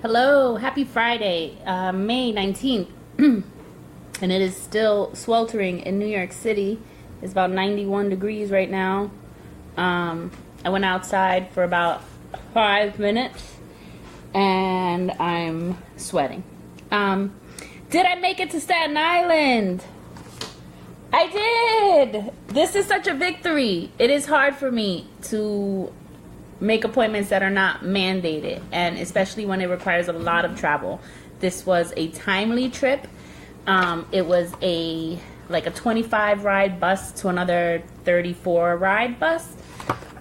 Hello, happy Friday, May 19th, and it is still sweltering in New York City. It's about 91 degrees right now. I went outside for about 5 minutes, and I'm sweating. Did I make it to Staten Island? I did! This is such a victory. It is hard for me to make appointments that are not mandated, and especially when it requires a lot of travel. This was a timely trip. It was a 25 ride bus to another 34 ride bus.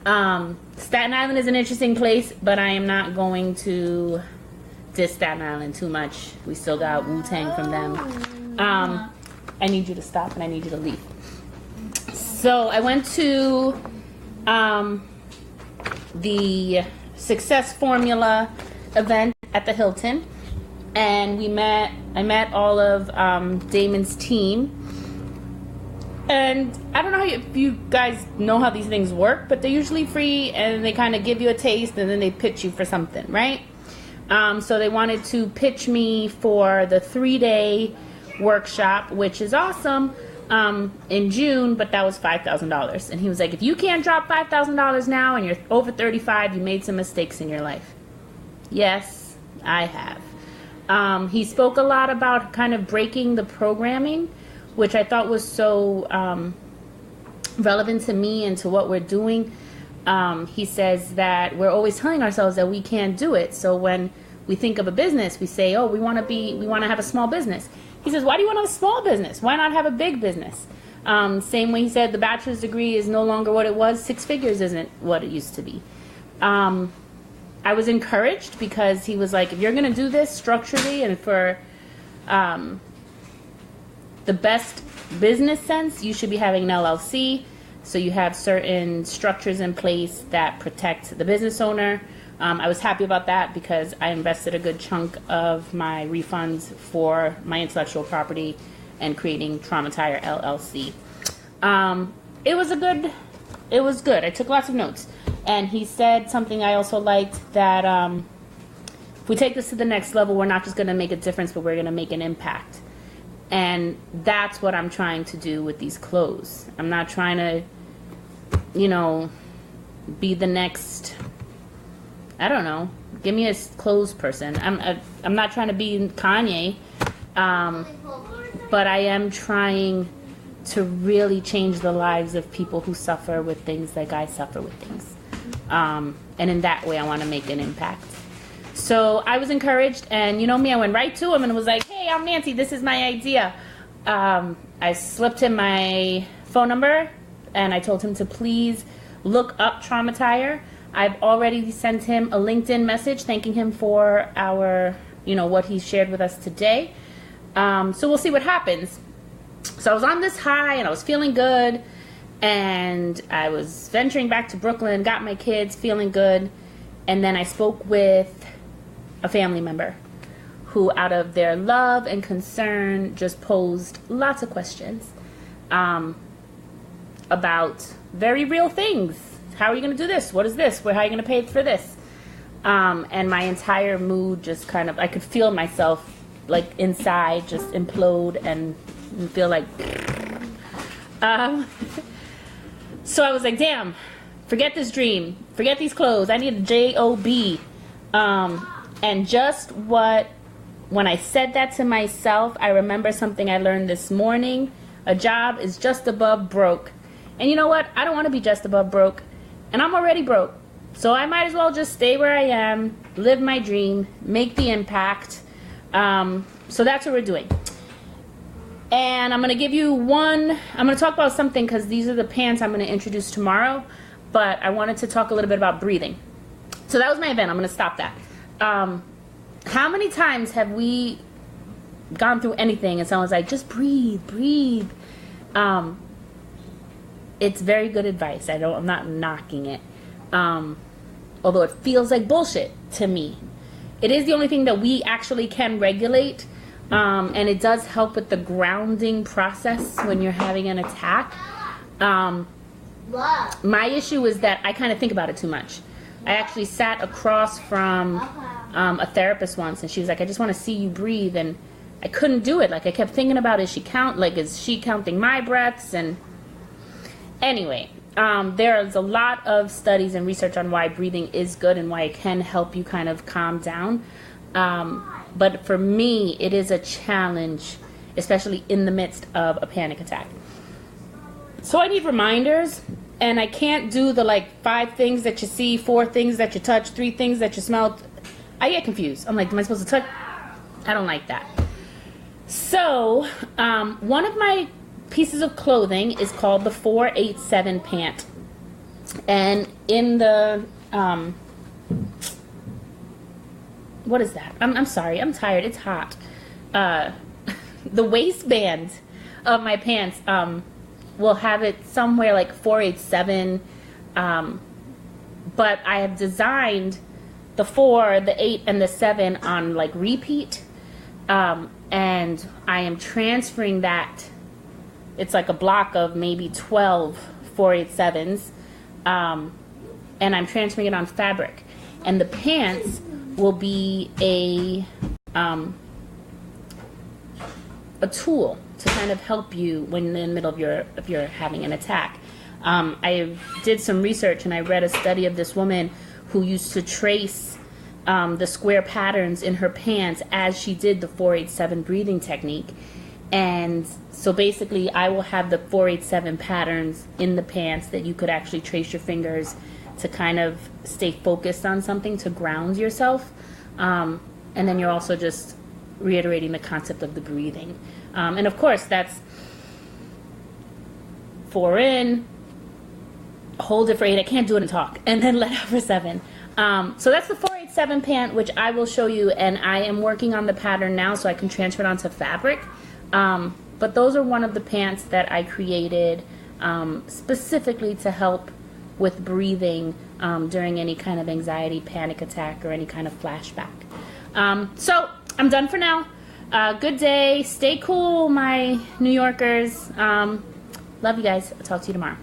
Staten Island is an interesting place, but I am not going to diss Staten Island too much. We still got Wu-Tang from them. I need you to stop and I need you to leave. So I went to the Success Formula event at the Hilton, and I met all of Damon's team. And I don't know if you guys know how these things work, but they're usually free and they kind of give you a taste and then they pitch you for something, right? So they wanted to pitch me for the 3-day workshop, which is awesome, in June, but that was $5,000. And he was like, if you can't drop $5,000 now and you're over 35, you made some mistakes in your life. Yes, I have. He spoke a lot about kind of breaking the programming, which I thought was so relevant to me and to what we're doing. He says that we're always telling ourselves that we can't do it. So when we think of a business, we say, oh, we want to have a small business. He says, why do you want to have a small business? Why not have a big business? Same way he said the bachelor's degree is no longer what it was. 6 figures isn't what it used to be. I was encouraged because he was like, if you're going to do this structurally and for the best business sense, you should be having an LLC. So you have certain structures in place that protect the business owner. I was happy about that because I invested a good chunk of my refunds for my intellectual property and creating Trauma Tire LLC. It was good. I took lots of notes. And he said something I also liked, that if we take this to the next level, we're not just going to make a difference, but we're going to make an impact. And that's what I'm trying to do with these clothes. I'm not trying to, be the next, I don't know, give me a clothes person. I'm not trying to be Kanye, but I am trying to really change the lives of people who suffer with things like I suffer with things. And in that way, I want to make an impact. So I was encouraged, and you know me, I went right to him and was like, hey, I'm Nancy, this is my idea. I slipped him my phone number, and I told him to please look up Trauma Tire. I've already sent him a LinkedIn message thanking him for what he shared with us today. So we'll see what happens. So I was on this high, and I was feeling good, and I was venturing back to Brooklyn, got my kids, feeling good, and then I spoke with a family member who, out of their love and concern, just posed lots of questions about very real things. How are you going to do this? What is this? How are you going to pay for this? And my entire mood just kind of, I could feel myself like inside just implode and feel like, so I was like, damn, forget this dream, forget these clothes. I need a job. And just when I said that to myself, I remember something I learned this morning. A job is just above broke. And you know what? I don't want to be just above broke. And I'm already broke. So I might as well just stay where I am, live my dream, make the impact. So that's what we're doing. And I'm going to give you I'm going to talk about something because these are the pants I'm going to introduce tomorrow. But I wanted to talk a little bit about breathing. So that was my event. I'm going to stop that. How many times have we gone through anything and someone's like, just breathe, breathe? It's very good advice. I'm not knocking it. Although it feels like bullshit to me. It is the only thing that we actually can regulate. And it does help with the grounding process when you're having an attack. My issue is that I kind of think about it too much. I actually sat across from a therapist once, and she was like, I just want to see you breathe, and I couldn't do it. Like, I kept thinking about, is she counting my breaths? And anyway, there is a lot of studies and research on why breathing is good and why it can help you kind of calm down. But for me, it is a challenge, especially in the midst of a panic attack. So I need reminders, and I can't do the 5 things that you see, 4 things that you touch, 3 things that you smell. I get confused. I'm like, am I supposed to touch? I don't like that. So one of my pieces of clothing is called the 487 Pant. And in the, what is that? I'm sorry, I'm tired, it's hot. The waistband of my pants will have it somewhere like 487, but I have designed the 4, the 8, and the 7 on repeat, and I am transferring that. It's like a block of maybe 12 487s, and I'm transferring it on fabric, and the pants will be a tool to kind of help you when in the middle of you're having an attack. I did some research, and I read a study of this woman who used to trace the square patterns in her pants as she did the 487 breathing technique. And so basically I will have the 487 patterns in the pants that you could actually trace your fingers to kind of stay focused on something, to ground yourself. And then you're also just reiterating the concept of the breathing. And of course, that's 4 in, hold it for 8. I can't do it and talk. And then let out for 7. So that's the 487 pant, which I will show you. And I am working on the pattern now so I can transfer it onto fabric. But those are one of the pants that I created specifically to help with breathing during any kind of anxiety, panic attack, or any kind of flashback. So I'm done for now. Good day. Stay cool, my New Yorkers. Love you guys. I'll talk to you tomorrow.